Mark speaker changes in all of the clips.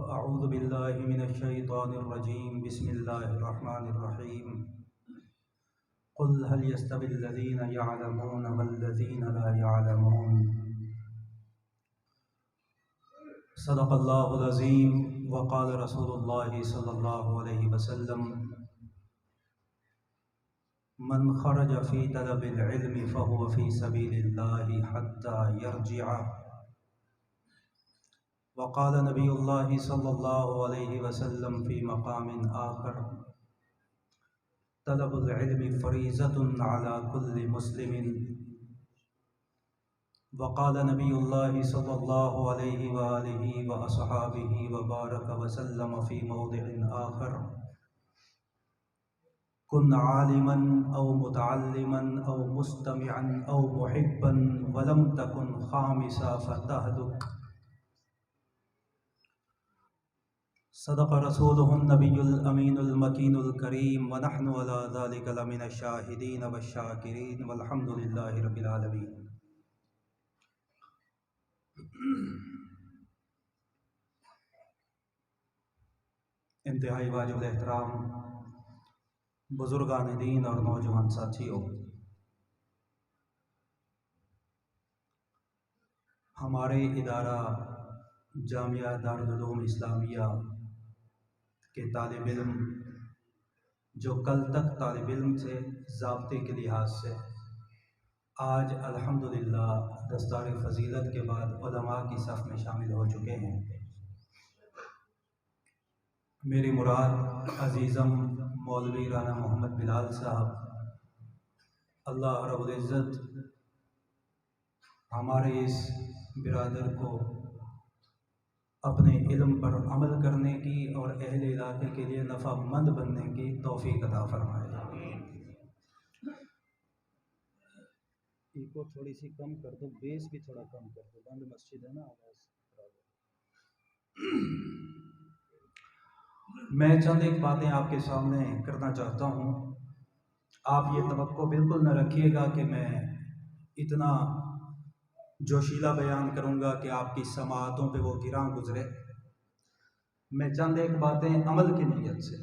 Speaker 1: أعوذ بالله من الشيطان الرجيم بسم الله الرحمن الرحيم قل هل يستوي الذين يعلمون والذين لا يعلمون صدق الله العظيم وقال رسول الله صلى الله عليه وسلم من خرج في طلب العلم فهو في سبيل الله حتى يرجع وقال نبی اللہ صلی اللہ علیہ وسلم فی مقام آخر طلب العلم فریضۃ علی کل مسلم وقال نبی اللہ صلی اللہ علیہ وآلہ واصحابہ وبارک وسلم فی موضع آخر کن عالما او متعلما او مستمعا او محبا ولم تکن خامسا فتہلک صدق رسوله النبی الامین المکین الکریم ونحن علی ذلک لمن الشاہدین والشاکرین والحمد للہ رب العالمین۔ انتہائی واجب الاحترام بزرگان دین اور نوجوان ساتھیوں، ہمارے ادارہ جامعہ دارالعلوم اسلامیہ کے طالب علم جو کل تک طالب علم تھے ضابطے کے لحاظ سے، آج الحمدللہ دستار فضیلت کے بعد علماء کی صف میں شامل ہو چکے ہیں۔ میری مراد عزیزم مولوی رانا محمد بلال صاحب، اللہ رب العزت ہمارے اس برادر کو اپنے علم پر عمل کرنے کی اور اہل علاقے کے لیے نفع مند بننے کی توفیق عطا فرمائے۔ ایکو تھوڑی سی کم کر دو، بیس بھی تھوڑا کم کر دو، بند مسجد ہے نا، آواز خراب ہے۔ میں چند ایک باتیں آپ کے سامنے کرنا چاہتا ہوں۔ آپ یہ توقع بالکل نہ رکھیے گا کہ میں اتنا جوشیلا بیان کروں گا کہ آپ کی سماعتوں پہ وہ گراں گزرے۔ میں چند ایک باتیں عمل کی نیت سے،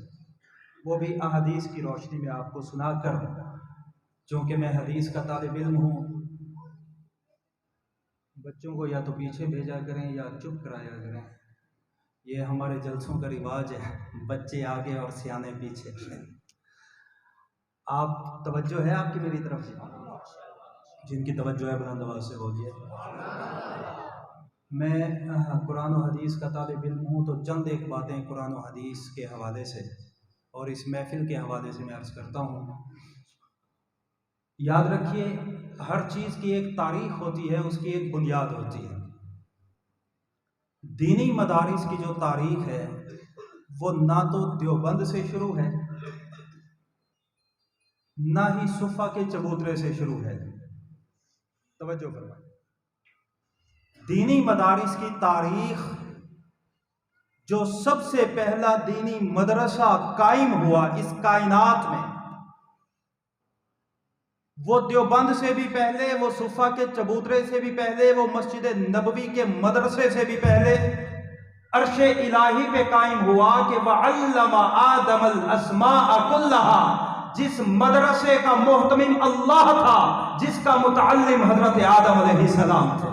Speaker 1: وہ بھی احادیث کی روشنی میں آپ کو سنا کر، چونکہ میں حدیث کا طالب علم ہوں، بچوں کو یا تو پیچھے بھیجا کریں یا چپ کرایا کریں، یہ ہمارے جلسوں کا رواج ہے، بچے آگے اور سیانے پیچھے۔ آپ توجہ ہے آپ کی میری طرف سے؟ جن کی توجہ ہے بلند آواز سے بولیے۔ میں قرآن و حدیث کا طالب علم ہوں، تو چند ایک باتیں قرآن و حدیث کے حوالے سے اور اس محفل کے حوالے سے میں عرض کرتا ہوں۔ یاد رکھیے، ہر چیز کی ایک تاریخ ہوتی ہے، اس کی ایک بنیاد ہوتی ہے۔ دینی مدارس کی جو تاریخ ہے وہ نہ تو دیوبند سے شروع ہے، نہ ہی صفہ کے چبوترے سے شروع ہے۔ توجہ فرمائیں، دینی مدارس کی تاریخ جو سب سے پہلا دینی مدرسہ قائم ہوا اس کائنات میں، وہ دیوبند سے بھی پہلے، وہ صفہ کے چبوترے سے بھی پہلے، وہ مسجد نبوی کے مدرسے سے بھی پہلے عرش الہی پہ قائم ہوا کہ وَعَلَّمَ آدَمَ الْأَسْمَاءَ كُلَّهَا۔ جس مدرسے کا محتمم اللہ تھا، جس کا متعلم حضرت آدم علیہ السلام تھے،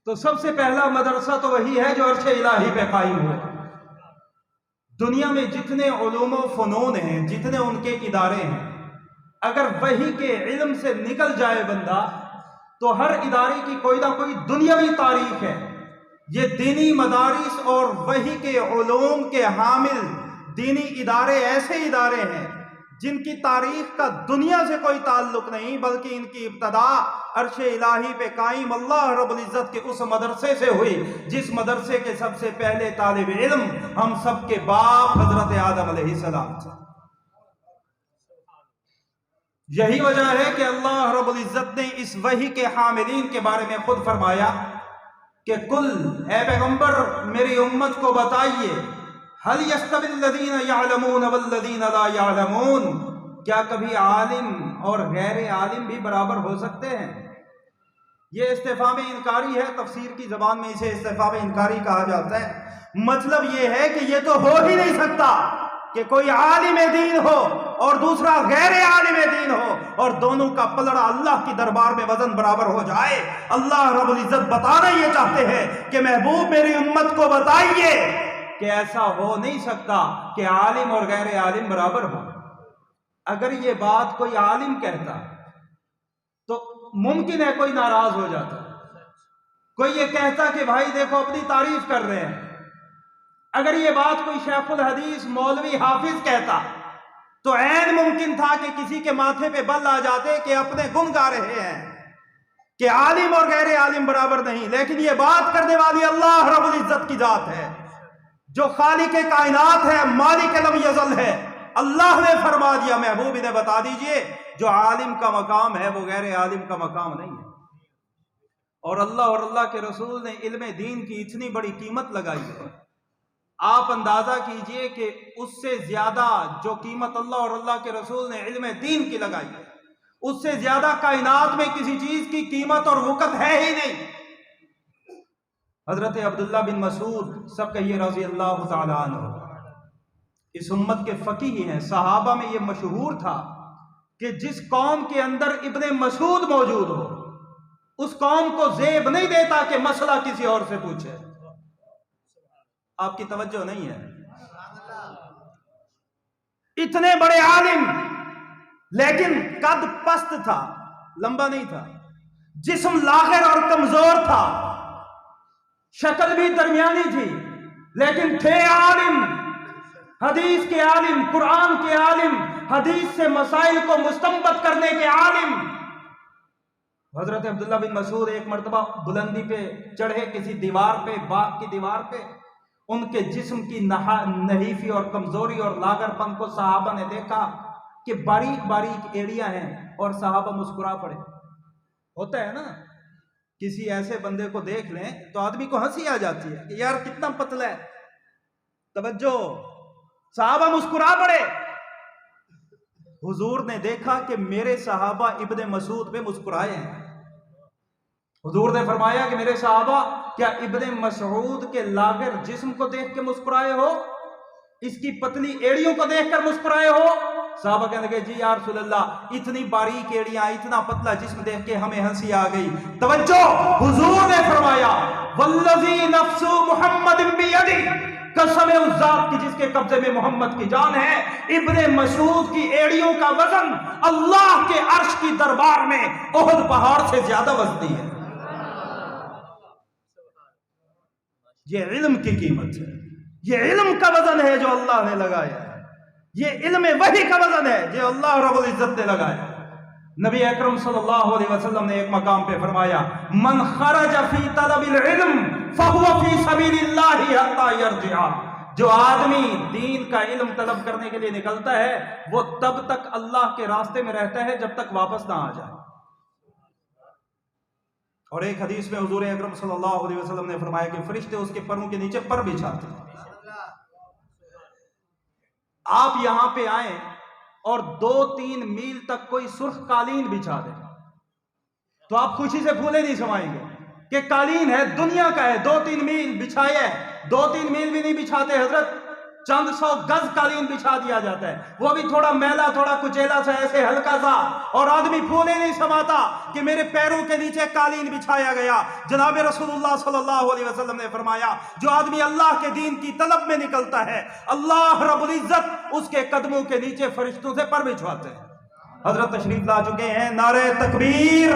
Speaker 1: تو سب سے پہلا مدرسہ تو وہی ہے جو عرش الہی پہ قائم ہوا۔ دنیا میں جتنے علوم و فنون ہیں، جتنے ان کے ادارے ہیں، اگر وحی کے علم سے نکل جائے بندہ تو ہر ادارے کی کوئی نہ کوئی دنیاوی تاریخ ہے۔ یہ دینی مدارس اور وحی کے علوم کے حامل دینی ادارے ایسے ادارے ہیں جن کی تاریخ کا دنیا سے کوئی تعلق نہیں، بلکہ ان کی ابتدا عرش الہی پہ قائم اللہ رب العزت کے اس مدرسے سے ہوئی جس مدرسے کے سب سے پہلے طالب علم ہم سب کے باپ حضرت آدم علیہ السلام تھے۔ یہی وجہ ہے کہ اللہ رب العزت نے اس وحی کے حاملین کے بارے میں خود فرمایا کہ کل، اے پیغمبر میری امت کو بتائیے، هل يستوي الذين يعلمون والذين لا يعلمون، کیا کبھی عالم اور غیر عالم بھی برابر ہو سکتے ہیں؟ یہ استفہام انکاری ہے، تفسیر کی زبان میں اسے استفہام انکاری کہا جاتا ہے۔ مطلب یہ ہے کہ یہ تو ہو ہی نہیں سکتا کہ کوئی عالم دین ہو اور دوسرا غیر عالم دین ہو اور دونوں کا پلڑا اللہ کی دربار میں وزن برابر ہو جائے۔ اللہ رب العزت بتانا یہ چاہتے ہیں کہ محبوب میری امت کو بتائیے کہ ایسا ہو نہیں سکتا کہ عالم اور غیر عالم برابر ہو۔ اگر یہ بات کوئی عالم کہتا تو ممکن ہے کوئی ناراض ہو جاتا، کوئی یہ کہتا کہ بھائی دیکھو اپنی تعریف کر رہے ہیں۔ اگر یہ بات کوئی شیخ الحدیث مولوی حافظ کہتا تو عین ممکن تھا کہ کسی کے ماتھے پہ بل آ جاتے کہ اپنے گن گا رہے ہیں کہ عالم اور غیر عالم برابر نہیں۔ لیکن یہ بات کرنے والی اللہ رب العزت کی ذات ہے جو خالق کائنات ہے، مالک لم یزل ہے۔ اللہ نے فرما دیا، محبوب انہیں بتا دیجئے جو عالم کا مقام ہے وہ غیر عالم کا مقام نہیں ہے۔ اور اللہ کے رسول نے علم دین کی اتنی بڑی قیمت لگائی ہے، آپ اندازہ کیجئے کہ اس سے زیادہ جو قیمت اللہ اور اللہ کے رسول نے علم دین کی لگائی ہے، اس سے زیادہ کائنات میں کسی چیز کی قیمت اور وقت ہے ہی نہیں۔ حضرت عبداللہ بن مسعود سب کہیے رضی اللہ تعالیٰ عنہ، اس امت کے فقیہ ہیں۔ صحابہ میں یہ مشہور تھا کہ جس قوم کے اندر ابن مسعود موجود ہو اس قوم کو زیب نہیں دیتا کہ مسئلہ کسی اور سے پوچھے۔ آپ کی توجہ نہیں ہے، اتنے بڑے عالم لیکن قد پست تھا، لمبا نہیں تھا، جسم لاغر اور کمزور تھا، شکل بھی درمیانی تھی، لیکن تھے عالم، حدیث کے عالم، قرآن کے عالم، حدیث سے مسائل کو مستنبط کرنے کے عالم۔ حضرت عبداللہ بن مسعود ایک مرتبہ بلندی پہ چڑھے کسی دیوار پہ، باغ کی دیوار پہ، ان کے جسم کی نحیفی اور کمزوری اور لاغر پن کو صحابہ نے دیکھا کہ باریک باریک ایڑیاں ہیں، اور صحابہ مسکرا پڑے۔ ہوتا ہے نا، کسی ایسے بندے کو دیکھ لیں تو آدمی کو ہنسی آ جاتی ہے کہ یار کتنا پتلا ہے۔ توجہ، صحابہ مسکرا پڑے۔ حضور نے دیکھا کہ میرے صحابہ ابن مسعود پہ مسکرائے ہیں۔ حضور نے فرمایا کہ میرے صحابہ کیا ابن مسعود کے لاغر جسم کو دیکھ کے مسکرائے ہو، اس کی پتلی ایڑیوں کو دیکھ کر مسکرائے ہو؟ صحابہ کہنے لگے جی یا رسول اللہ، اتنی باریک ایڑیاں، اتنا پتلا جسم دیکھ کے ہمیں ہنسی آ گئی۔ توجہ، حضور نے فرمایا والذی نفس محمد بیدی، قسم ہے اس ذات کی جس کے قبضے میں محمد کی جان ہے، ابن مسعود کی ایڑیوں کا وزن اللہ کے عرش کی دربار میں احد پہاڑ سے زیادہ وزنی ہے۔ یہ علم کی قیمت ہے، یہ علم کا وزن ہے جو اللہ نے لگایا ہے، یہ علم وحی کا وزن ہے جو اللہ رب العزت نے لگایا۔ نبی اکرم صلی اللہ علیہ وسلم نے ایک مقام پہ فرمایا من خرج فی طلب العلم فہو فی سبیل اللہ حتی یرجع، جو آدمی دین کا علم طلب کرنے کے لیے نکلتا ہے وہ تب تک اللہ کے راستے میں رہتا ہے جب تک واپس نہ آ جائے۔ اور ایک حدیث میں حضور اکرم صلی اللہ علیہ وسلم نے فرمایا کہ فرشتے اس کے پروں کے نیچے پر بچھاتے ہیں۔ آپ یہاں پہ آئیں اور 2-3 میل تک کوئی سرخ قالین بچھا دیں تو آپ خوشی سے پھولے نہیں سمائیں گے کہ قالین ہے، دنیا کا ہے، 2-3 میل بچھایا ہے۔ 2-3 میل بھی نہیں بچھاتے حضرت، چند 100 گز قالین بچھا دیا جاتا ہے، وہ بھی تھوڑا میلا، تھوڑا کچیلا سا، ایسے ہلکا سا، اور آدمی پھولے نہیں سماتا کہ میرے پیروں کے نیچے قالین بچھایا گیا۔ جناب رسول اللہ صلی اللہ علیہ وسلم نے فرمایا جو آدمی اللہ کے دین کی طلب میں نکلتا ہے اللہ رب العزت اس کے قدموں کے نیچے فرشتوں سے پر بچھواتے ہیں۔ حضرت تشریف لا چکے ہیں، نعرہ تکبیر،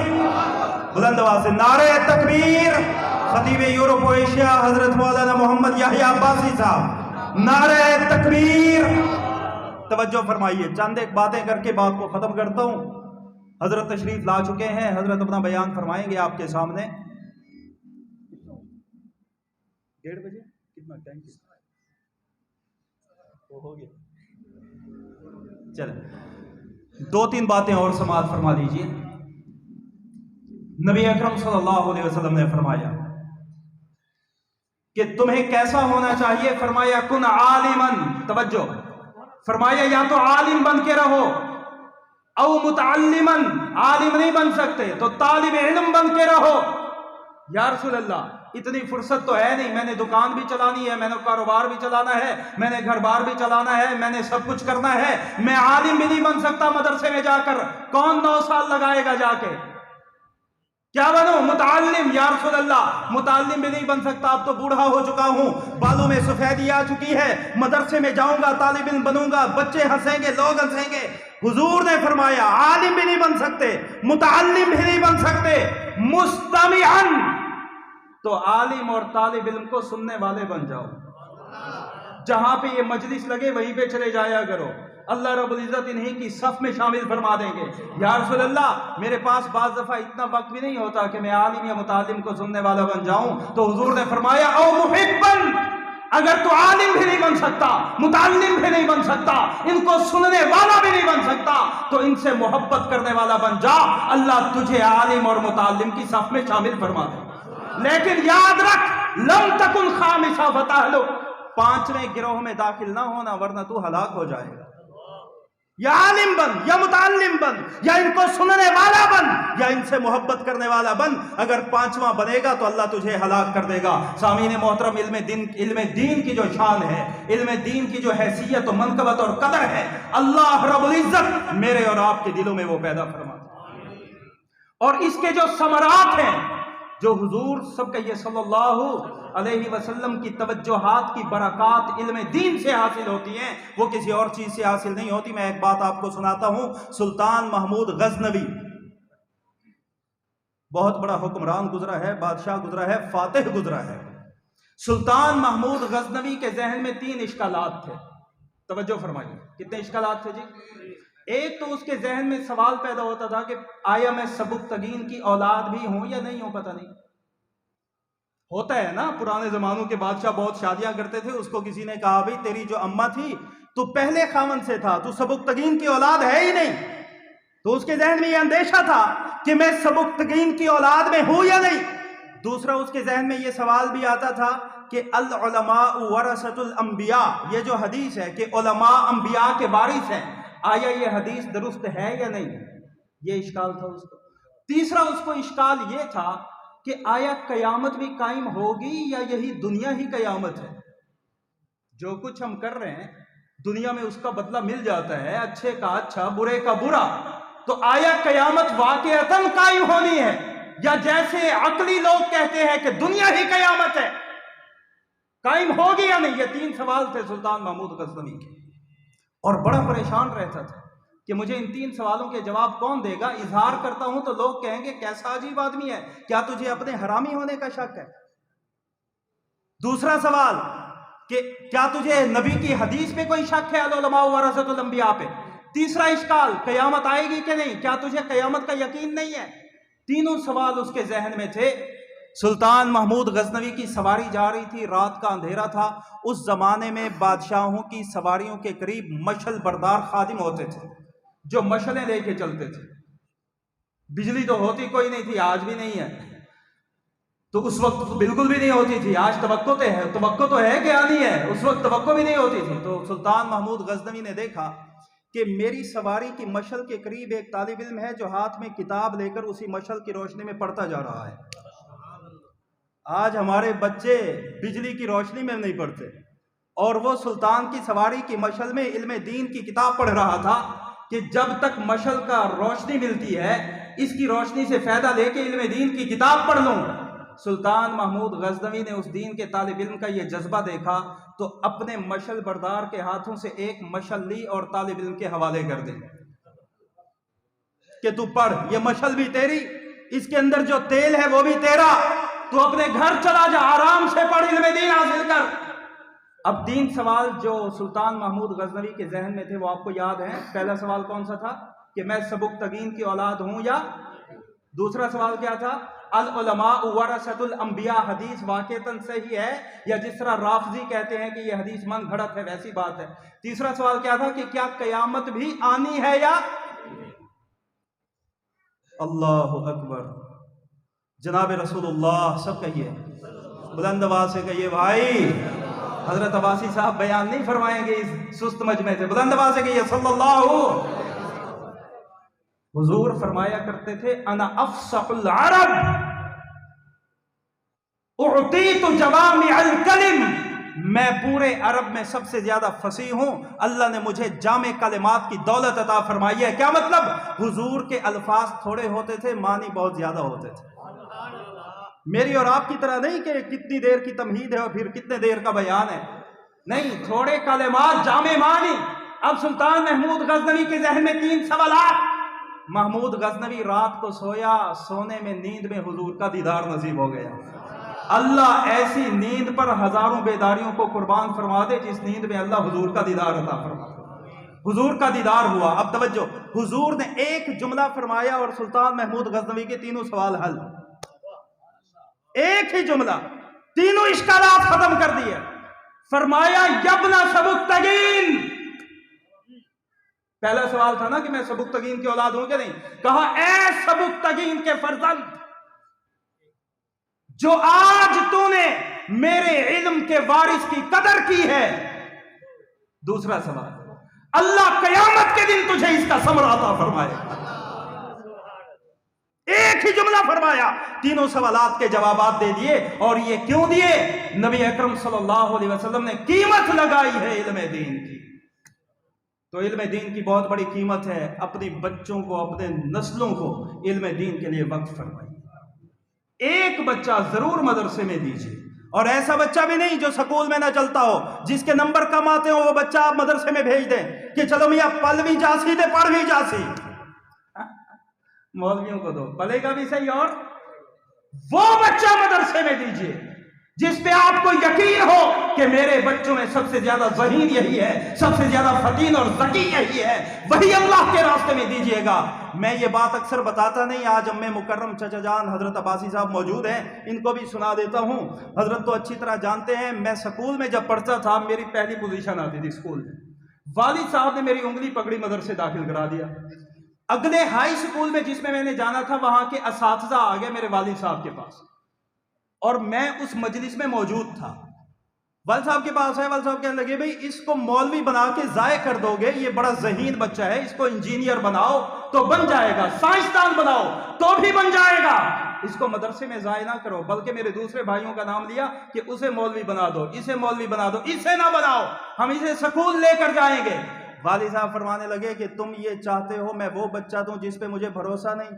Speaker 1: بلند آواز سے نعرہ تکبیر۔ خطیب یورپ و ایشیا حضرت مولانا محمد یحییٰ عباسی صاحب، نعرہ تکبیر۔ توجہ فرمائیے، چند ایک باتیں کر کے بات کو ختم کرتا ہوں۔ حضرت تشریف لا چکے ہیں، حضرت اپنا بیان فرمائیں گے آپ کے سامنے۔ 1:30 بجے کتنا ٹائم ہو گیا؟ چلیں 2-3 باتیں اور سماعت فرما لیجئے۔ نبی اکرم صلی اللہ علیہ وسلم نے فرمایا کہ تمہیں کیسا ہونا چاہیے؟ فرمایا کن عالمن، توجہ، فرمایا یا تو عالم بن کے رہو، औ मुतअल्लिमन, आलिम नहीं बन सकते तो तालिब इल्म बन के रहो। या रसूल अल्लाह, इतनी फुर्सत तो है नहीं, मैंने दुकान भी चलानी है, मैंने कारोबार भी चलाना है, मैंने घर बार भी चलाना है, मैंने सब कुछ करना है, मैं आलिम भी नहीं बन सकता मदरसे में जाकर। कौन 9 साल लगाएगा जाके? क्या बनूं? मुतअल्लिम। या रसूल अल्लाह, मुतअल्लिम भी नहीं बन सकता, अब तो बूढ़ा हो चुका हूं, बालों में सफेदी आ चुकी है, मदरसे में जाऊंगा, तालिब इल्म बनूंगा, बच्चे हंसेंगे, लोग हंसेंगे। हुजूर ने फरमाया आलिम भी नहीं बन सकते, मुतअल्लिम भी नहीं बन सकते, मुस्तमिअन, तो आलिम और तालिब इल्म को सुनने वाले बन जाओ। जहां पे ये मजलिस लगे वहीं पे चले जाया करो, अल्लाह रब्बुल इज्जत इन्हीं की सफ में शामिल फरमा देंगे। या रसूल अल्लाह, मेरे पास बाज़ दफ़ा इतना वक्त भी नहीं होता कि मैं आलिम या मुतालिम को सुनने वाला बन जाऊं। तो हुजूर ने फरमाया औ मुहिब्बन, अगर तू आलिम भी नहीं बन सकता, मुतालिम भी नहीं बन सकता, इनको सुनने वाला भी नहीं बन सकता, तो इनसे मोहब्बत करने वाला बन जा, अल्लाह तुझे आलिम और मुतालिम की सफ में शामिल फरमा दे। लेकिन याद रख, लम तकुन खामिसा फतहलु, 5वें गिरोह में दाखिल ना होना, वरना तू हलाक हो जाएगा। या आलिम बन, या मुतालिम बन, या इनको सुनने वाला बन, या इनसे मोहब्बत करने वाला बन। अगर 5वां बनेगा तो अल्लाह तुझे हलाक कर देगा। सामीन मोहतरम, इल्म दीन की जो शान है, इल्म दीन की जो हैसियत और मनकबत और कदर है, अल्लाह रब्बुल इज्जत मेरे और आपके दिलों में वो पैदा फरमा। और इसके जो समरात हैं, जो हुजूर सब कहिए सल्लल्लाहु अलैहि वसल्लम की तवज्जुहात की बरक़ात इल्म दीन से हासिल होती हैं, वो किसी और चीज़ से हासिल नहीं होती। मैं एक बात आपको सुनाता हूँ। सुल्तान महमूद गजनवी बहुत बड़ा हुक्मरान गुजरा है, बादशाह गुजरा है, फातिह गुजरा है। सुल्तान महमूद गजनवी के जहन में 3 इश्कालात थे। तवज्जो फरमाइए, कितने इश्कालात थे जी? एक तो उसके जहन में सवाल पैदा होता था कि आया मैं सबुक्तगीन की औलाद भी हूं या नहीं हूं, पता नहीं। होता है ना, पुराने जमानों के बादशाह बहुत शादियां करते थे। उसको किसी ने कहा भाई तेरी जो अम्मा थी तू पहले खामन से था, तू सबुक्तगीन की औलाद है ही नहीं। तो उसके जहन में यह अंदेशा था कि मैं सबुक्तगीन की औलाद में हूं या नहीं। दूसरा, उसके जहन में यह सवाल भी आता था कि अल उलमा वरसतुल अंबिया, ये जो हदीस है कि उलमा अंबिया के वारिस हैं, आया ये हदीस दुरुस्त है या नहीं, ये इश्काल था उसको। तीसरा उसको इश्काल ये था कि आया कयामत भी कायम होगी या यही दुनिया ही कयामत है। जो कुछ हम कर रहे हैं दुनिया में उसका बदला मिल जाता है, अच्छे का अच्छा, बुरे का बुरा। तो आया कयामत वाक़अतन कायम होनी है या जैसे अकली लोग कहते हैं कि दुनिया ही कयामत है, कायम होगी या नहीं। ये 3 सवाल थे सुल्तान महमूद गजनवी के। और बड़ा परेशान रहता था कि मुझे इन 3 सवालों के जवाब कौन देगा। इजहार करता हूं तो लोग कहेंगे कैसा अजीब आदमी है, क्या तुझे अपने हरामी होने का शक है। दूसरा सवाल कि क्या तुझे नबी की हदीस पे कोई शक है, अल उलमा वरसतुल अंबिया पे। तीसरा इश्काल, कयामत आएगी कि नहीं, क्या तुझे कयामत का यकीन नहीं है। तीनों सवाल उसके जहन में थे। सुल्तान महमूद गजनवी की सवारी जा रही थी, रात का अंधेरा था। उस जमाने में बादशाहों की सवारियों के करीब मशल बरदार खादिम होते थे जो मशलें लेके चलते थे। बिजली तो होती कोई नहीं थी, आज भी नहीं है, तो उस वक्त तो बिल्कुल भी नहीं होती थी। आज तवक्को तो है कि नहीं है, उस वक्त तवक्को भी नहीं होती थी। तो सुल्तान महमूद गजनवी ने देखा कि मेरी सवारी की मशल के करीब एक तालिब इल्म है जो हाथ में किताब लेकर उसी मशल की रोशनी में पढ़ता जा रहा है। आज हमारे बच्चे बिजली की रोशनी में नहीं पढ़ते, और वो सुल्तान की सवारी की मशल में इल्म दीन की किताब पढ़ रहा था कि जब तक मशल का रोशनी मिलती है इसकी रोशनी से फायदा लेके इल्म दीन की किताब पढ़ लूं। सुल्तान महमूद गजनवी ने उस दीन के तालिब इल्म का ये जज्बा देखा तो अपने मशल बरदार के हाथों से एक मशल ली और तालिब इल्म के हवाले कर दी कि तू पढ़, ये मशल भी तेरी, इसके अंदर जो तेल है वो भी तेरा, तू अपने घर चला जा, आराम से पढ़, इल्म दीन हासिल कर। अब 3 सवाल जो सुल्तान महमूद गजनवी के जहन में थे वो आपको याद है। पहला सवाल कौन सा था कि मैं सबुक्तगीन की औलाद हूं या। दूसरा सवाल क्या था, अल उलमा वरसतुल अंबिया हदीस वाक़अतन सही है या जिस तरह राफजी कहते हैं कि यह हदीस मन घड़त है वैसी बात है। तीसरा सवाल क्या था कि क्या कयामत भी आनी है या। अल्लाहु अकबर, जनाब रसूलुल्लाह सब कहिए, बुलंद आवाज से कहिए भाई। हजरत अब्बासी साहब बयान नहीं फरमाएंगे इस सुस्त मजमे से, बुलंद आवाज से कहिए सल्लल्लाहु। हुजूर फरमाया करते थे, अना अफसहुल अरब उअतीतु जवामिअल कलिम, मैं पूरे अरब में सबसे ज्यादा फसीह हूं, अल्लाह ने मुझे जामे कलिमात की दौलत अता फरमाई है। क्या मतलब? हुजूर के अल्फाज थोड़े होते थे, मानी बहुत ज्यादा होते थे। मेरी और आपकी तरह नहीं कि कितनी देर की तमहीद है और फिर कितने देर का बयान है, नहीं, थोड़े कलिमात जामे मानी। अब सुल्तान महमूद गजनवी के जहन में 3 सवालात। महमूद गजनवी रात को सोया, सोने में नींद में हुजूर का दीदार नसीब हो गया। अल्लाह ऐसी नींद पर हजारों बेदारियों को कुर्बान फरमा दे जिस नींद में अल्लाह हुजूर का दीदार अता फरमा दे। हुजूर का दीदार हुआ। अब तवज्जो, हुजूर ने एक जुमला फरमाया और सुल्तान महमूद गजनवी के तीनों सवाल हल। एक ही जुमला, तीनों इश्कालात खत्म कर दिए। फरमाया, यब्ना सबुक्तगीन। पहला सवाल था ना कि मैं सबुक्तगीन की औलाद हूं कि नहीं। कहा, ऐ सबुक्तगीन के फर्जंद, जो आज तूने मेरे इल्म के वारिस की कदर की है। दूसरा सवाल, अल्लाह कयामत के दिन तुझे इसका समरा अता फरमाएगा। एक ही जुमला फरमाया, तीनों सवालात के जवाबात दे दिए। और ये क्यों दिए? नबी अकरम सल्लल्लाहु अलैहि वसल्लम ने कीमत लगाई है इल्म दीन की। तो इल्म दीन की बहुत बड़ी कीमत है। अपने बच्चों को, अपने नस्लों को इल्म दीन के लिए वक्फ फरमाइए। एक बच्चा जरूर मदरसे में दीजिए, और ऐसा बच्चा भी नहीं जो स्कूल में ना चलता हो, जिसके नंबर कम आते हो, वो बच्चा आप मदरसे में भेज दें कि चलो मियाँ पल भी जासी दे पढ़ भी जासी। मौलवियों को दो, पलेगा भी सही। और वो बच्चा मदरसे में दीजिए जिस पे आपको यकीन हो कि मेरे बच्चों में सबसे ज्यादा ज़हीन यही है, सबसे ज्यादा फतीन और ज़की यही है, वही अल्लाह के रास्ते में दीजिएगा। मैं ये बात अक्सर बताता नहीं, आज अम्मे मुकर्रम चचा जान हजरत अब्बासी साहब मौजूद हैं, इनको भी सुना देता हूँ। हजरत तो अच्छी तरह जानते हैं, मैं स्कूल में जब पढ़ता था, मेरी पहली पोजीशन आती थी स्कूल में। वालिद साहब ने मेरी उंगली पकड़ी, मदरसे दाखिल करा दिया। अगले हाई स्कूल में जिसमें मैंने जाना था, वहां के असातिज़ा आ गए मेरे वालिद साहब के पास, और मैं उस मजलिस में मौजूद था। वालिद साहब के पास है, वालिद साहब कहने लगे, भाई इसको मौलवी बना के ज़ाय कर दोगे, ये बड़ा ज़हीन बच्चा है, इसको इंजीनियर बनाओ तो बन जाएगा, साइंसदान बनाओ तो भी बन जाएगा, इसको मदरसे में ज़ाय ना करो। बल्कि मेरे दूसरे भाइयों का नाम लिया कि उसे मौलवी बना दो, इसे मौलवी बना दो, इसे ना बनाओ, हम इसे स्कूल लेकर जाएंगे। वालिद साहब फरमाने लगे कि तुम ये चाहते हो मैं वो बच्चा दूं जिस पे मुझे भरोसा नहीं,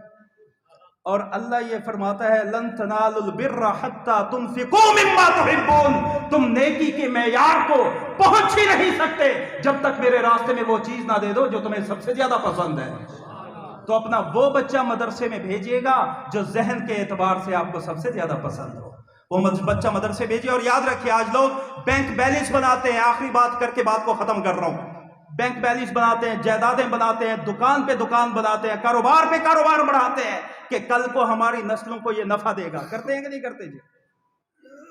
Speaker 1: और अल्लाह ये फरमाता है, लन तनालुल बिर्रा हत्ता तुनफिकू मिम्मा तुहिब्बून, तुम नेकी के मेयार को पहुंच ही नहीं सकते जब तक मेरे रास्ते में वो चीज ना दे दो जो तुम्हें सबसे ज्यादा पसंद है। तो अपना वो बच्चा मदरसे में भेजिएगा जो जहन के एतबार से आपको सबसे ज्यादा पसंद हो, वो बच्चा मदरसे भेजिए। और याद रखिए, आज लोग बैंक बैलेंस बनाते हैं, आखिरी बात करके बात को खत्म कर रहा हूं, बैंक बैलेंस बनाते हैं, जायदादें बनाते हैं, दुकान पे दुकान बनाते हैं, कारोबार पे कारोबार बढ़ाते हैं कि कल को हमारी नस्लों को ये नफा देगा। करते हैं कि नहीं करते जी?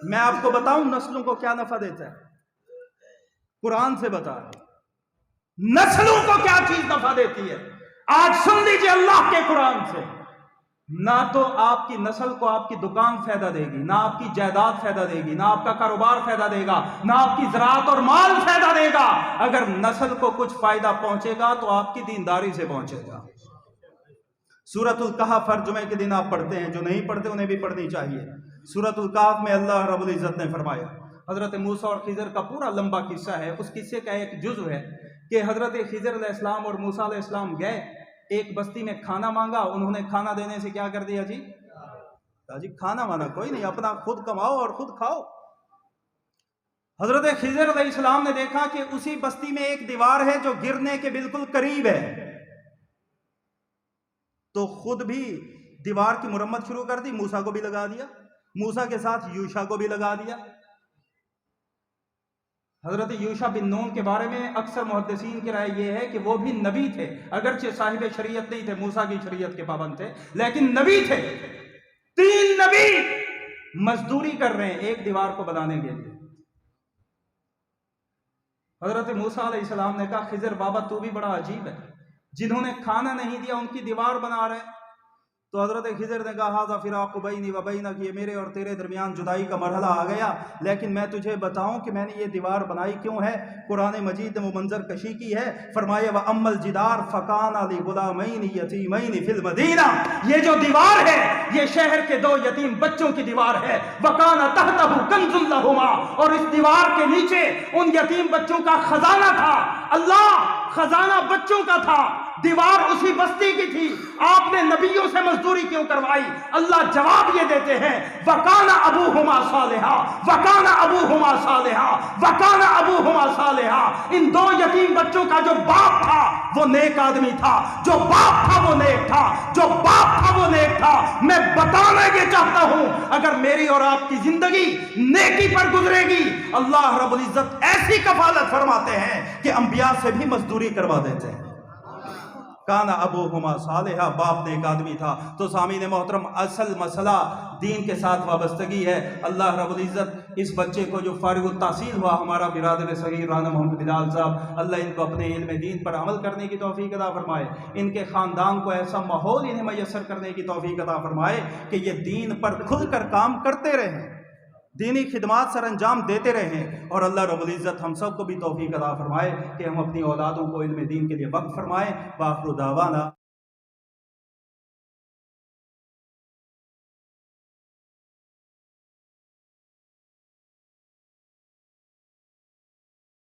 Speaker 1: मैं आपको बताऊं नस्लों को क्या नफा देता है, कुरान से बता रहा। नस्लों को क्या चीज नफा देती है, आज सुन लीजिए अल्लाह के कुरान से। ना तो आपकी नस्ल को आपकी दुकान फायदा देगी, ना आपकी जायदाद फायदा देगी, ना आपका कारोबार फायदा देगा, ना आपकी ज़राअत और माल फायदा देगा। अगर नस्ल को कुछ फायदा पहुंचेगा तो आपकी दीनदारी से पहुंचेगा। सूरतुल कहफ हर जुमे के दिन आप पढ़ते हैं, जो नहीं पढ़ते उन्हें भी पढ़नी चाहिए। सूरतुल कहफ में अल्लाह रब्बुल इज्जत ने फरमाया, हजरत मूसा और खिजर का पूरा लंबा किस्सा है। उस किस्से का एक जुज़ है कि हजरत खिजर अलैहिस्सलाम और मूसा अलैहिस्सलाम गए, एक बस्ती में खाना मांगा, उन्होंने खाना देने से क्या कर दिया जी? जी खाना माना कोई नहीं, अपना खुद कमाओ और खुद खाओ। हजरत खिजर अलैहिस्सलाम ने देखा कि उसी बस्ती में एक दीवार है जो गिरने के बिल्कुल करीब है, तो खुद भी दीवार की मुरम्मत शुरू कर दी, मूसा को भी लगा दिया, मूसा के साथ यूशा को भी लगा दिया। हजरत यूशा बिन नून के बारे में अक्सर मुहद्दिसीन की राय यह है कि वो भी नबी थे, अगरचे साहिब शरीयत नहीं थे, मूसा की शरीयत के पाबंद थे, लेकिन नबी थे। 3 नबी मजदूरी कर रहे हैं एक दीवार को बनाने के लिए। हजरत मूसा अलैहिस्सलाम ने कहा, खिजर बाबा तू भी बड़ा अजीब है, जिन्होंने खाना नहीं दिया उनकी दीवार बना रहे। تو حضرت خضر نے کہا ھذا فراق بینی و بینک، یہ میرے اور تیرے درمیان جدائی کا مرحلہ آ گیا، لیکن میں تجھے بتاؤں کہ میں نے یہ دیوار بنائی کیوں ہے۔ قرآن مجید نے وہ منظر کشی کی ہے، فرمایا وَأَمَّا الْجِدَارُ فَكَانَ لِغُلَامَيْنِ يَتِيمَيْنِ فِي الْمَدِينَةِ، یہ جو دیوار ہے یہ شہر کے 2 یتیم بچوں کی دیوار ہے۔ وَكَانَ تَحْتَهُ كَنْزٌ لَهُمَا، اور اس دیوار کے نیچے ان یتیم بچوں کا خزانہ تھا۔ اللہ، خزانہ بچوں کا تھا، دیوار اسی بستی کی تھی، آپ نے نبیوں سے مزدوری کیوں کروائی؟ اللہ جواب یہ دیتے ہیں وَكَانَ أَبُوهُمَا صَالِحًا وَكَانَ أَبُوهُمَا صَالِحًا وَكَانَ أَبُوهُمَا صَالِحًا۔ ان 2 یتیم بچوں کا جو باپ تھا وہ نیک آدمی تھا، جو باپ تھا وہ نیک تھا، جو باپ تھا وہ نیک تھا۔ میں بتانا یہ چاہتا ہوں اگر میری اور آپ کی زندگی نیکی پر گزرے گی، اللہ رب العزت ایسی کفالت فرماتے ہیں کہ انبیاء سے بھی مزدوری کروا دیتے ہیں۔ کانا ابوہما صالحا، باپ نیک آدمی تھا۔ تو سامعین محترم، اصل مسئلہ دین کے ساتھ وابستگی ہے۔ اللہ رب العزت اس بچے کو جو فارغ التحصیل ہوا، ہمارا برادر صغیر رانا محمد بلال صاحب، اللہ ان کو اپنے علم دین پر عمل کرنے کی توفیق عطا فرمائے، ان کے خاندان کو ایسا ماحول انہیں میسر کرنے کی توفیق عطا فرمائے کہ یہ دین پر کھل کر کام کرتے رہیں، دینی خدمات سر انجام دیتے رہیں، اور اللہ رب العزت ہم سب کو بھی توفیق عطا فرمائے کہ ہم اپنی اولادوں کو علم دین کے لیے وقف فرمائیں۔ وآخر دعوانا